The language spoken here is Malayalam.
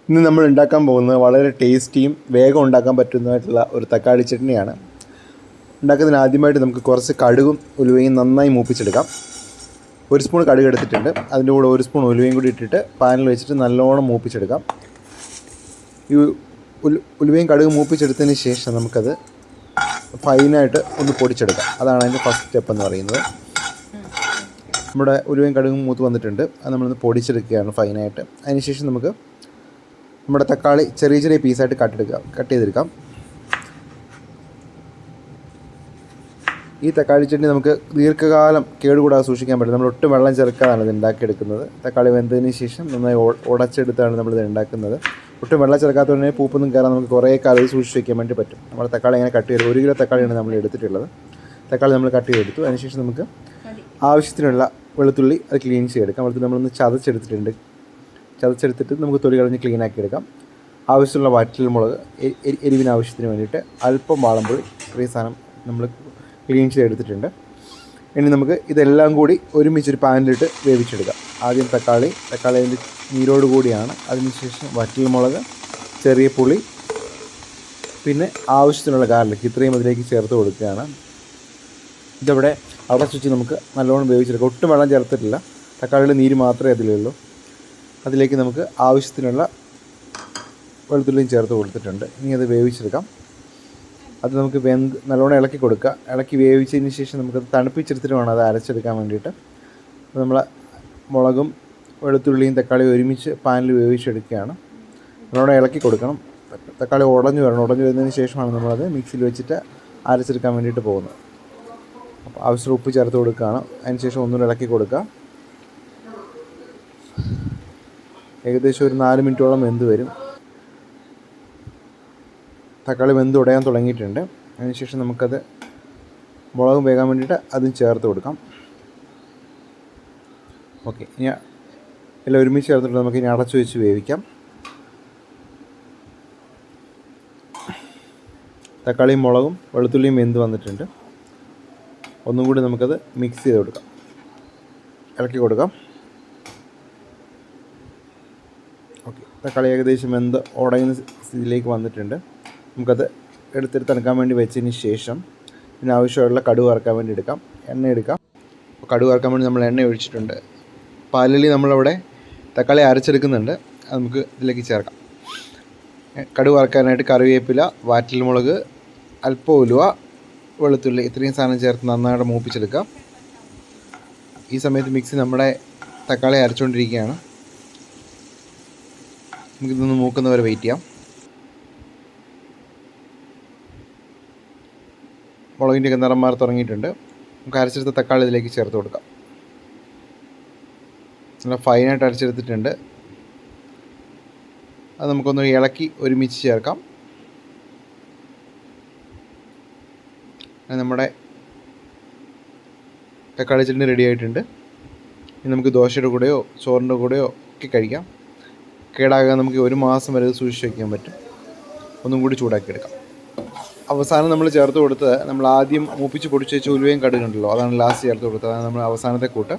ഇന്ന് നമ്മൾ ഉണ്ടാക്കാൻ പോകുന്നത് വളരെ ടേസ്റ്റിയും വേഗം ഉണ്ടാക്കാൻ പറ്റുന്നതായിട്ടുള്ള ഒരു തക്കാളി ചട്നിയാണ്. ഉണ്ടാക്കുന്നതിന് ആദ്യമായിട്ട് നമുക്ക് കുറച്ച് കടുകും ഉലുവയും നന്നായി മൂപ്പിച്ചെടുക്കാം. 1 സ്പൂൺ കടുക് എടുത്തിട്ടുണ്ട്. അതിൻ്റെ കൂടെ 1 സ്പൂൺ ഉലുവയും കൂടി ഇട്ടിട്ട് പാനിൽ വെച്ചിട്ട് നല്ലോണം മൂപ്പിച്ചെടുക്കാം. ഈ ഉലുവയും കടുകും മൂപ്പിച്ചെടുത്തതിന് ശേഷം നമുക്കത് ഫൈനായിട്ട് ഒന്ന് പൊടിച്ചെടുക്കാം. അതാണ് അതിൻ്റെ ഫസ്റ്റ് സ്റ്റെപ്പ് എന്ന് പറയുന്നത്. നമ്മുടെ ഉലുവയും കടുകും മൂത്ത് വന്നിട്ടുണ്ട്. അത് നമ്മളൊന്ന് പൊടിച്ചെടുക്കുകയാണ് ഫൈനായിട്ട്. അതിനുശേഷം നമുക്ക് നമ്മുടെ തക്കാളി ചെറിയ ചെറിയ പീസായിട്ട് കട്ട് ചെയ്തെടുക്കാം. ഈ തക്കാളി ചട്നി നമുക്ക് ദീർഘകാലം കേടുകൂടാതെ സൂക്ഷിക്കാൻ പറ്റും. നമ്മൾ ഒട്ടും വെള്ളം ചേർക്കാതാണ് ഇത് ഉണ്ടാക്കിയെടുക്കുന്നത്. തക്കാളി വെന്തതിന് ശേഷം നന്നായി ഉടച്ചെടുത്താണ് നമ്മളിത് ഉണ്ടാക്കുന്നത്. ഒട്ടും വെള്ളം ചേർക്കാത്തതുകൊണ്ട് പൂപ്പൊന്നും കയറാൻ നമുക്ക് കുറേ കാലം സൂക്ഷിച്ച് വയ്ക്കാൻ വേണ്ടി പറ്റും. നമ്മൾ തക്കാളി അങ്ങനെ കട്ട് ചെയ്ത് 1 കിലോ തക്കാളിയാണ് നമ്മൾ എടുത്തിട്ടുള്ളത്. തക്കാളി നമ്മൾ കട്ട് ചെയ്തെടുത്തു. അതിനുശേഷം നമുക്ക് ആവശ്യത്തിനുള്ള വെളുത്തുള്ളി അത് ക്ലീൻ ചെയ്തെടുക്കാം. വെളുത്തുള്ളി നമ്മളൊന്ന് ചതച്ചെടുത്തിട്ട് നമുക്ക് തൊലി കളഞ്ഞ് ക്ലീനാക്കി എടുക്കാം. ആവശ്യമുള്ള വറ്റൽമുളക്, എരിവിന് ആവശ്യത്തിന് വേണ്ടിയിട്ട് അല്പം വാളംപുളി, ഇത്രയും സാധനം നമ്മൾ ക്ലീൻ ചെയ്തെടുത്തിട്ടുണ്ട്. ഇനി നമുക്ക് ഇതെല്ലാം കൂടി ഒരുമിച്ചൊരു പാനിലിട്ട് വേവിച്ചെടുക്കാം. ആദ്യം തക്കാളി അതിൻ്റെ നീരോട് കൂടിയാണ്. അതിനുശേഷം വറ്റൽമുളക്, ചെറിയ പുളി, പിന്നെ ആവശ്യത്തിനുള്ള ഗാർലിക്, ഇത്രയും അതിലേക്ക് ചേർത്ത് കൊടുക്കുകയാണ്. ഇതവിടെ അടച്ചു വെച്ച് നമുക്ക് നല്ലോണം വേവിച്ചെടുക്കാം. ഒട്ടും വെള്ളം ചേർത്തിട്ടില്ല. തക്കാളിയുടെ നീര് മാത്രമേ അതിലുള്ളൂ. അതിലേക്ക് നമുക്ക് ആവശ്യത്തിനുള്ള വെളുത്തുള്ളിയും ചേർത്ത് കൊടുത്തിട്ടുണ്ട്. ഇനി അത് വേവിച്ചെടുക്കാം. അത് നമുക്ക് നല്ലോണം ഇളക്കി കൊടുക്കുക. ഇളക്കി വേവിച്ചതിന് ശേഷം നമുക്കത് തണുപ്പിച്ചെടുത്തിട്ട് വേണം അത് അരച്ചെടുക്കാൻ വേണ്ടിയിട്ട്. അപ്പോൾ നമ്മൾ മുളകും വെളുത്തുള്ളിയും തക്കാളിയും ഒരുമിച്ച് പാനിൽ വേവിച്ചെടുക്കുകയാണ്. നല്ലോണം ഇളക്കി കൊടുക്കണം. തക്കാളി ഉടഞ്ഞു വരണം. ഉടഞ്ഞു വരുന്നതിന് ശേഷമാണ് നമ്മളത് മിക്സിയിൽ വെച്ചിട്ട് അരച്ചെടുക്കാൻ വേണ്ടിയിട്ട് പോകുന്നത്. അപ്പോൾ ആവശ്യത്തിന് ഉപ്പ് ചേർത്ത് കൊടുക്കുകയാണ്. അതിനുശേഷം ഒന്നുകൂടെ ഇളക്കി കൊടുക്കുക. ഏകദേശം ഒരു 4 മിനിറ്റോളം വെന്ത് വരും. തക്കാളി വെന്ത് ഉടയാൻ തുടങ്ങിയിട്ടുണ്ട്. അതിനുശേഷം നമുക്കത് മുളകും വേകാൻ വേണ്ടിയിട്ട് അതും ചേർത്ത് കൊടുക്കാം. ഓക്കെ, ഇനി എല്ലാം ഒരുമിച്ച് ചേർത്തിട്ട് നമുക്ക് ഇനി അടച്ചു വെച്ച് വേവിക്കാം. തക്കാളിയും മുളകും വെളുത്തുള്ളിയും വെന്ത് വന്നിട്ടുണ്ട്. ഒന്നും കൂടി നമുക്കത് മിക്സ് ചെയ്ത് കൊടുക്കാം, ഇളക്കി കൊടുക്കാം. ഓക്കെ, തക്കാളി ഏകദേശം വെന്ത് ഉടയുന്ന സ്ഥിതിയിലേക്ക് വന്നിട്ടുണ്ട്. നമുക്കത് എടുത്തെടുത്ത് തണുക്കാൻ വേണ്ടി വെച്ചതിന് ശേഷം പിന്നെ ആവശ്യമുള്ള കടുക് വറുക്കാൻ വേണ്ടി എണ്ണ എടുക്കാം. കടുക് വറുക്കാൻ വേണ്ടി നമ്മൾ എണ്ണ ഒഴിച്ചിട്ടുണ്ട്. പാലിൽ നമ്മളവിടെ തക്കാളി അരച്ചെടുക്കുന്നുണ്ട്. അത് നമുക്ക് ഇതിലേക്ക് ചേർക്കാം. കടുക് വറുക്കാനായിട്ട് കറിവേപ്പില, വാറ്റൽമുളക്, അല്പം ഉലുവ, വെളുത്തുള്ളി, ഇത്രയും സാധനം ചേർത്ത് നന്നായിട്ട് മൂപ്പിച്ചെടുക്കാം. ഈ സമയത്ത് മിക്സി നമ്മുടെ തക്കാളി അരച്ചുകൊണ്ടിരിക്കുകയാണ്. നമുക്കിതൊന്ന് മൂക്കുന്നവരെ വെയിറ്റ് ചെയ്യാം. മുളകിൻ്റെയൊക്കെ നിറം മാറി തുടങ്ങിയിട്ടുണ്ട്. നമുക്ക് അരച്ചെടുത്ത തക്കാളി ഇതിലേക്ക് ചേർത്ത് കൊടുക്കാം. നല്ല ഫൈനായിട്ട് അരച്ചെടുത്തിട്ടുണ്ട്. അത് നമുക്കൊന്ന് ഇളക്കി ഒരുമിച്ച് ചേർക്കാം. നമ്മുടെ തക്കാളി ചട്നി റെഡി ആയിട്ടുണ്ട്. ഇനി നമുക്ക് ദോശയുടെ കൂടെയോ ചോറിൻ്റെ കൂടെയോ ഒക്കെ കഴിക്കാം. കേടാകാൻ നമുക്ക് 1 മാസം വരെ സൂക്ഷിച്ച് വയ്ക്കാൻ പറ്റും. ഒന്നും കൂടി ചൂടാക്കിയെടുക്കാം. അവസാനം നമ്മൾ ചേർത്ത് കൊടുത്തത് നമ്മൾ ആദ്യം മൂപ്പിച്ച് പൊടിച്ച് വെച്ച ഉലുവയും കടുകുണ്ടല്ലോ, അതാണ് ലാസ്റ്റ് ചേർത്ത് കൊടുത്തത്. അതാണ് നമ്മൾ അവസാനത്തെ കൂട്ട്.